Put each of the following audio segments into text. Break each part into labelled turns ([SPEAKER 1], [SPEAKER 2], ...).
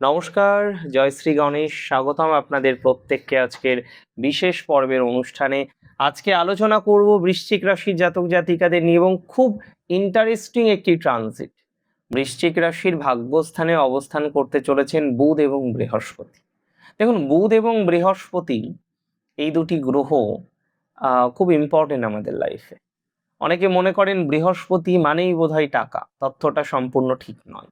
[SPEAKER 1] নমস্কার, জয় শ্রী গণেশ। স্বাগতম আপনাদের প্রত্যেককে আজকের বিশেষ পর্বের অনুষ্ঠানে। আজকে আলোচনা করব বৃশ্চিক রাশির জাতক জাতিকাদের নিয়ে এবং খুব ইন্টারেস্টিং একটি ট্রানজিট। বৃশ্চিক রাশির ভাগ্যস্থানে অবস্থান করতে চলেছেন বুধ এবং বৃহস্পতি। দেখুন, বুধ এবং বৃহস্পতি এই দুটি গ্রহ খুব ইম্পর্টেন্ট আমাদের লাইফে। অনেকে মনে করেন বৃহস্পতি মানেই বোধহয় টাকা। তথ্যটা সম্পূর্ণ ঠিক নয়।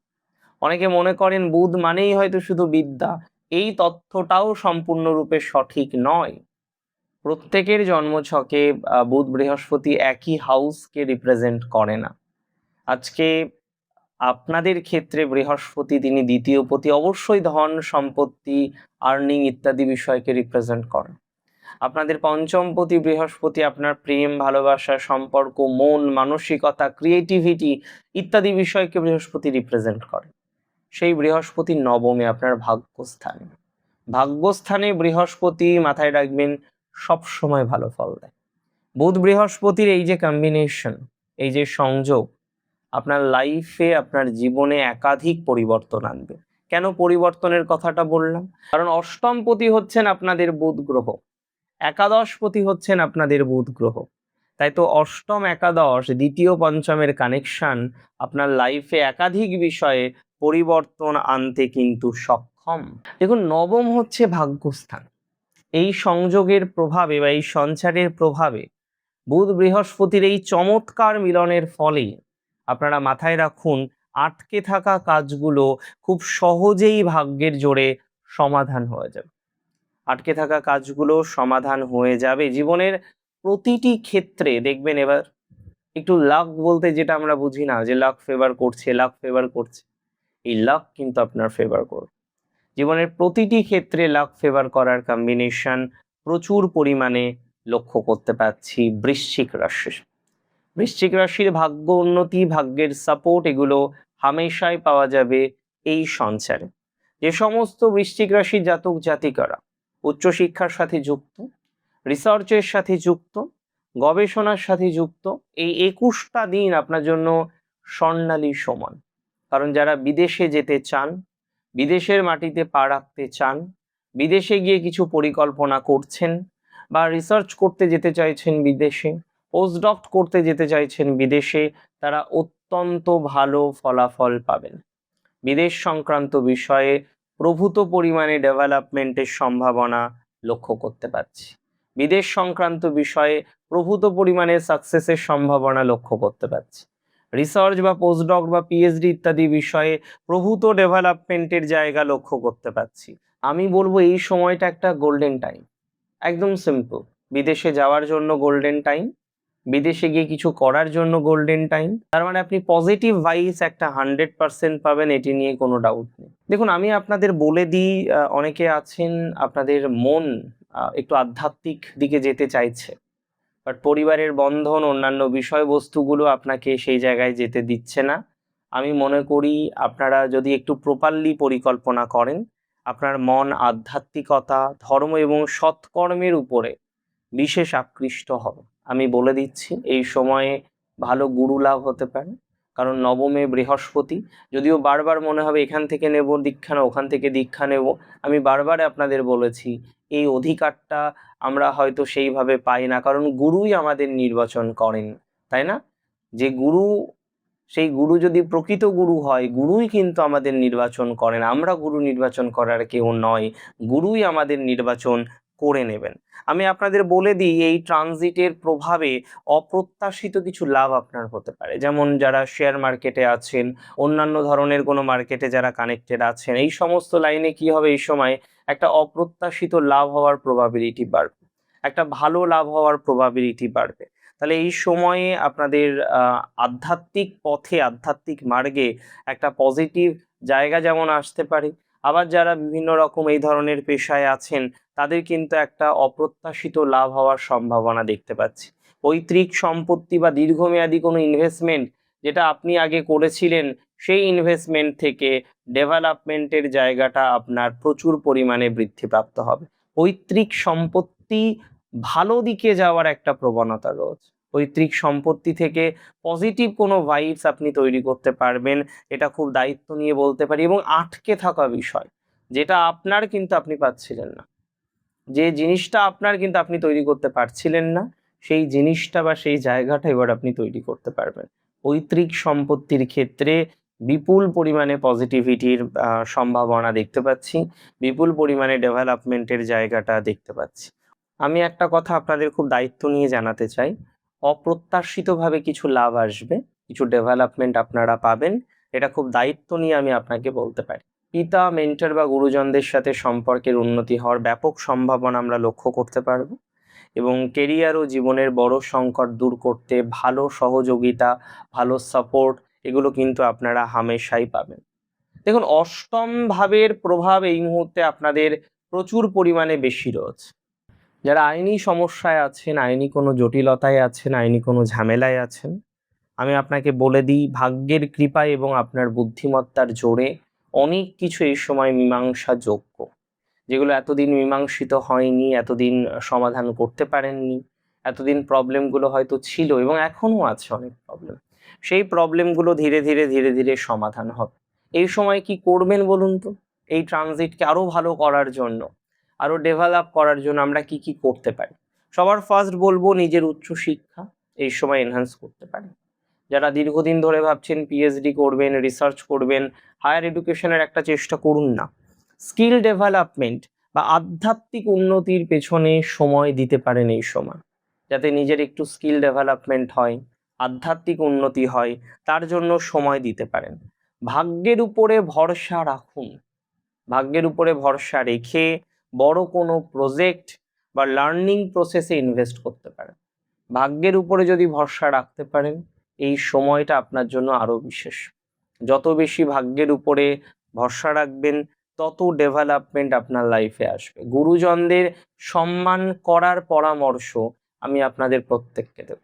[SPEAKER 1] অনেকে মনে করেন বুধ মানেই হয়তো শুধু বিদ্যা। এই তথ্যটাও সম্পূর্ণরূপে সঠিক নয়। প্রত্যেকের জন্মছকে বুধ বৃহস্পতি একই হাউসকে রিপ্রেজেন্ট করে না। আজকে আপনাদের ক্ষেত্রে বৃহস্পতি তিনি দ্বিতীয় পতি, অবশ্যই ধন সম্পত্তি আর্নিং ইত্যাদি বিষয়কে রিপ্রেজেন্ট করেন। আপনাদের পঞ্চমপতি বৃহস্পতি আপনার প্রেম, ভালোবাসা, সম্পর্ক, মন, মানসিকতা, ক্রিয়েটিভিটি ইত্যাদি বিষয়কে বৃহস্পতি রিপ্রেজেন্ট করে। সেই বৃহস্পতি নবমে আপনার ভাগ্যস্থানে। ভাগ্যস্থানে বৃহস্পতি মাথায় রাখবেন সব সময় ভালো ফল দেয়। বুধ বৃহস্পতির এই যে কম্বিনেশন, এই যে সংযোগ আপনার লাইফে, আপনার জীবনে একাধিক পরিবর্তন আনবে। কেন পরিবর্তনের কথাটা বললাম? কারণ অষ্টমপতি হচ্ছেন আপনাদের বুধ গ্রহ, একাদশপতি হচ্ছেন আপনাদের বুধ গ্রহ। তাই তো অষ্টম একাদশ দ্বিতীয় পঞ্চমের কানেকশন আপনার লাইফে একাধিক বিষয়ে পরিবর্তন আনতে কিন্তু সক্ষম। দেখুন, নবম হচ্ছে ভাগ্যস্থান। এই সংযোগের প্রভাবে বা এই সঞ্চারের প্রভাবে বুধ বৃহস্পতির এই চমৎকার মিলনের ফলে আপনারা মাথায় রাখুন, আটকে থাকা কাজগুলো খুব সহজেই ভাগ্যের জোরে সমাধান হয়ে যাবে। আটকে থাকা কাজগুলো সমাধান হয়ে যাবে। জীবনের প্রতিটি ক্ষেত্রে দেখবেন, এবার একটু লাক বলতে যেটা আমরা বুঝি না, যে লাক ফেভার করছে, লাক ফেভার করছে, এই লাক কিন্তু আপনার ফেভার করবে। জীবনের প্রতিটি ক্ষেত্রে লাক ফেভার করার কম্বিনেশন প্রচুর পরিমাণে লক্ষ্য করতে পারছি বৃশ্চিক রাশির। বৃশ্চিক রাশির ভাগ্য উন্নতি, ভাগ্যের সাপোর্ট এগুলো হামেশাই পাওয়া যাবে এই সঞ্চারে। যে সমস্ত বৃশ্চিক রাশির জাতক জাতিকারা উচ্চশিক্ষার সাথে যুক্ত, রিসার্চের সাথে যুক্ত, গবেষণার সাথে যুক্ত, এই 21টা দিন আপনার জন্য স্বর্ণালী সমান। কারণ যারা বিদেশে যেতে চান, বিদেশের মাটিতে পা রাখতে চান, বিদেশে গিয়ে কিছু পরিকল্পনা করছেন, বা রিসার্চ করতে যেতে চাইছেন বিদেশে, পোস্টডক করতে যেতে চাইছেন বিদেশে, তারা অত্যন্ত ভালো ফলাফল পাবেন। বিদেশ সংক্রান্ত বিষয়ে প্রভূত পরিমাণে ডেভেলপমেন্টের সম্ভাবনা লক্ষ্য করতে পারছি। বিদেশ সংক্রান্ত বিষয়ে প্রভূত পরিমাণে সাকসেসের সম্ভাবনা লক্ষ্য করতে পারছি। রিসার্চ বা পোস্টডক বা পিএইচডি ইত্যাদি বিষয়ে প্রভূত ডেভেলপমেন্টের জায়গা লক্ষ্য করতে পারছি। আমি বলবো এই সময়টা একটা গোল্ডেন টাইম। একদম সিম্পল, বিদেশে যাওয়ার জন্য গোল্ডেন টাইম, বিদেশে গিয়ে কিছু করার জন্য গোল্ডেন টাইম। তার মানে আপনি পজিটিভ ভাইবস একটা 100% পাবেন, এটি নিয়ে কোনো ডাউট নেই। দেখুন, আমি আপনাদের বলে দিই, অনেকে আছেন আপনাদের মন একটু আধ্যাত্মিক দিকে যেতে চাইছে, বাট পরিবারের বন্ধন, অন্যান্য বিষয়বস্তুগুলো আপনাকে সেই জায়গায় যেতে দিচ্ছে না। আমি মনে করি আপনারা যদি একটু প্রপারলি পরিকল্পনা করেন, আপনার মন আধ্যাত্মিকতা, ধর্ম এবং সৎকর্মের উপরে বিশেষ আকৃষ্ট হবে। আমি বলে দিচ্ছি, এই সময়ে ভালো গুরু লাভ হতে পারে। কারণ নবমে বৃহস্পতি, যদিও বারবার মনে হবে এখান থেকে নেব দীক্ষা, না ওখান থেকে দীক্ষা নেব, আমি বারবার আপনাদের বলেছি এই অধিকারটা আমরা হয়তো সেইভাবে পাই না, কারণ গুরুই আমাদের নির্বাচন করেন, তাই না? যে গুরু, সেই গুরু যদি প্রকৃত গুরু হয়, গুরুই কিন্তু আমাদের নির্বাচন করেন। আমরা গুরু নির্বাচন করার কেউ নয়, গুরুই আমাদের নির্বাচন করে নেবেন। আমি আপনাদের বলে দিই, এই ট্রানজিটের প্রভাবে অপ্রত্যাশিত কিছু লাভ আপনার হতে পারে। যেমন যারা শেয়ার মার্কেটে আছেন, অন্যান্য ধরনের কোনো মার্কেটে যারা কানেক্টেড আছেন, এই সমস্ত লাইনে কি হবে, এই সময় একটা অপ্রত্যাশিত লাভ হওয়ার প্রবাবিলিটি বাড়বে, একটা ভালো লাভ হওয়ার প্রবাবিলিটি বাড়বে। তাহলে এই সময়ে আপনাদের আধ্যাত্মিক পথে, আধ্যাত্মিক মার্গে একটা পজিটিভ জায়গা যেমন আসতে পারে, আবার যারা বিভিন্ন রকম এই ধরনের পেশায় আছেন তাদের কিন্তু একটা অপ্রত্যাশিত লাভ হওয়ার সম্ভাবনা দেখতে পাচ্ছি। পৈতৃক সম্পত্তি বা দীর্ঘমেয়াদী কোনো ইনভেস্টমেন্ট যেটা আপনি আগে করেছিলেন, সেই ইনভেস্টমেন্ট থেকে ডেভেলপমেন্টের জায়গাটা আপনার প্রচুর পরিমাণে বৃদ্ধিপ্রাপ্ত হবে। পৈতৃক সম্পত্তি ভালো দিকে যাওয়ার একটা প্রবণতা রয়েছে। পৈতৃক সম্পত্তি থেকে পজিটিভ কোনো ভাইবস আপনি তৈরি করতে পারবেন, এটা খুব দায়িত্ব নিয়ে বলতে পারি। এবং আটকে থাকা বিষয়, যেটা আপনার কিন্তু আপনি পাচ্ছিলেন না, যে জিনিসটা আপনার কিন্তু আপনি তৈরি করতে পারছিলেন না, সেই জিনিসটা বা সেই জায়গাটা এবার আপনি তৈরি করতে পারবেন। পৈতৃক সম্পত্তির ক্ষেত্রে বিপুল পরিমাণে পজিটিভিটির সম্ভাবনা দেখতে পাচ্ছি, বিপুল পরিমাণে ডেভেলপমেন্টের জায়গাটা দেখতে পাচ্ছি। আমি একটা কথা আপনাদের খুব দায়িত্ব নিয়ে জানাতে চাই, অপ্রত্যাশিতভাবে কিছু লাভ আসবে, কিছু ডেভেলপমেন্ট আপনারা পাবেন, এটা খুব দায়িত্ব নিয়ে আমি আপনাকে বলতে পারি। পিতা, মেন্টর বা গুরুজনদের সাথে সম্পর্কের উন্নতি হওয়ার ব্যাপক সম্ভাবনা আমরা লক্ষ্য করতে পারব, এবং কেরিয়ার ও জীবনের বড় সংকট দূর করতে ভালো সহযোগিতা, ভালো সাপোর্ট, এগুলো কিন্তু আপনারা হামেশাই পাবেন। দেখুন, অষ্টম ভাবের প্রভাব এই মুহূর্তে আপনাদের প্রচুর পরিমাণে বেশি রয়েছে। যারা আইনি সমস্যায় আছেন, আইনি কোনো জটিলতায় আছেন, আইনি কোনো ঝামেলায় আছেন, আমি আপনাকে বলে দিই, ভাগ্যের কৃপায় এবং আপনার বুদ্ধিমত্তার জোরে অনেক কিছু এই সময় মীমাংসা যোগ্য। যেগুলো এতদিন মীমাংসিত হয়নি, এতদিন সমাধান করতে পারেননি, এতদিন প্রবলেমগুলো হয়তো ছিল এবং এখনও আছে অনেক প্রবলেম, সেই প্রবলেমগুলো ধীরে ধীরে ধীরে ধীরে সমাধান হবে। এই সময় কি করবেন বলুন তো? এই ট্রানজিটকে আরও ভালো করার জন্য, আরও ডেভেলপ করার জন্য আমরা কি কি করতে পারি? সবার ফার্স্ট বলবো, নিজের উচ্চশিক্ষা এই সময় এনহান্স করতে পারেন। যারা দীর্ঘদিন ধরে ভাবছেন পিএইচডি করবেন, রিসার্চ করবেন, হায়ার এডুকেশনের একটা চেষ্টা করুন না। স্কিল ডেভেলপমেন্ট বা আধ্যাত্মিক উন্নতির পেছনে সময় দিতে পারেন এই সময়, যাতে নিজের একটু স্কিল ডেভেলপমেন্ট হয়, আধ্যাত্মিক উন্নতি হয়, তার জন্য সময় দিতে পারেন। ভাগ্যের উপরে ভরসা রাখুন, ভাগ্যের উপরে ভরসা রেখে বড় কোনো প্রজেক্ট বা লার্নিং প্রসেসে ইনভেস্ট করতে পারেন। ভাগ্যের উপরে যদি ভরসা রাখতে পারেন, এই সময়টা আপনার জন্য আরো বিশেষ। যত বেশি ভাগ্যের উপরে ভরসা রাখবেন, তত ডেভেলপমেন্ট আপনার লাইফে আসবে। গুরুজনদের সম্মান করার পরামর্শ আমি আপনাদের প্রত্যেককে দেব।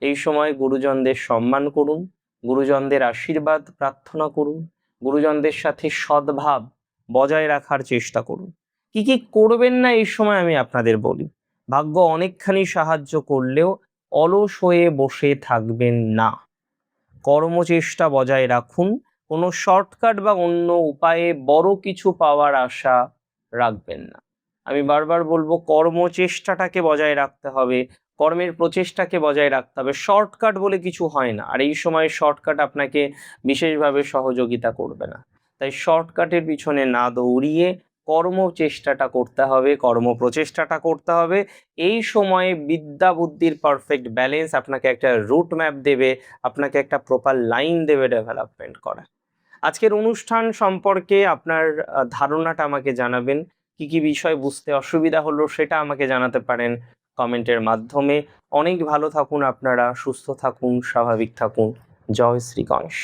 [SPEAKER 1] এই সময় গুরুজনদের সম্মান করুন, গুরুজনদের আশীর্বাদ প্রার্থনা করুন, গুরুজনদের সাথে সদ্ভাব বজায় রাখার চেষ্টা করুন। কি কি করবেন না এই সময় আমি আপনাদের বলি। ভাগ্য অনেকখানি সাহায্য করলেও অলস হয়ে বসে থাকবেন না, কর্মচেষ্টা বজায় রাখুন। কোনো শর্টকাট বা অন্য উপায়ে বড় কিছু পাওয়ার আশা রাখবেন না। আমি বারবার বলবো, কর্মচেষ্টাটাকে বজায় রাখতে হবে, কর্মের প্রচেষ্টাকে বজায় রাখতে হবে। শর্টকাট বলে কিছু হয় না, আর এই সময় শর্টকাট আপনাকে বিশেষভাবে সহযোগিতা করবে না। তাই শর্টকাটের পিছনে না দৌড়িয়ে কর্মচেষ্টাটা করতে হবে, কর্মপ্রচেষ্টাটা করতে হবে। এই সময়ে বিদ্যা বুদ্ধির পারফেক্ট ব্যালেন্স আপনাকে একটা রুট ম্যাপ দেবে, আপনাকে একটা প্রপার লাইন দেবে ডেভেলপমেন্ট করা। আজকের অনুষ্ঠান সম্পর্কে আপনার ধারণাটা আমাকে জানাবেন। কি কি বিষয় বুঝতে অসুবিধা হলো সেটা আমাকে জানাতে পারেন কমেন্টের মাধ্যমে। অনেক ভালো থাকুন আপনারা, সুস্থ থাকুন, স্বাভাবিক থাকুন। জয় শ্রী গণেশ।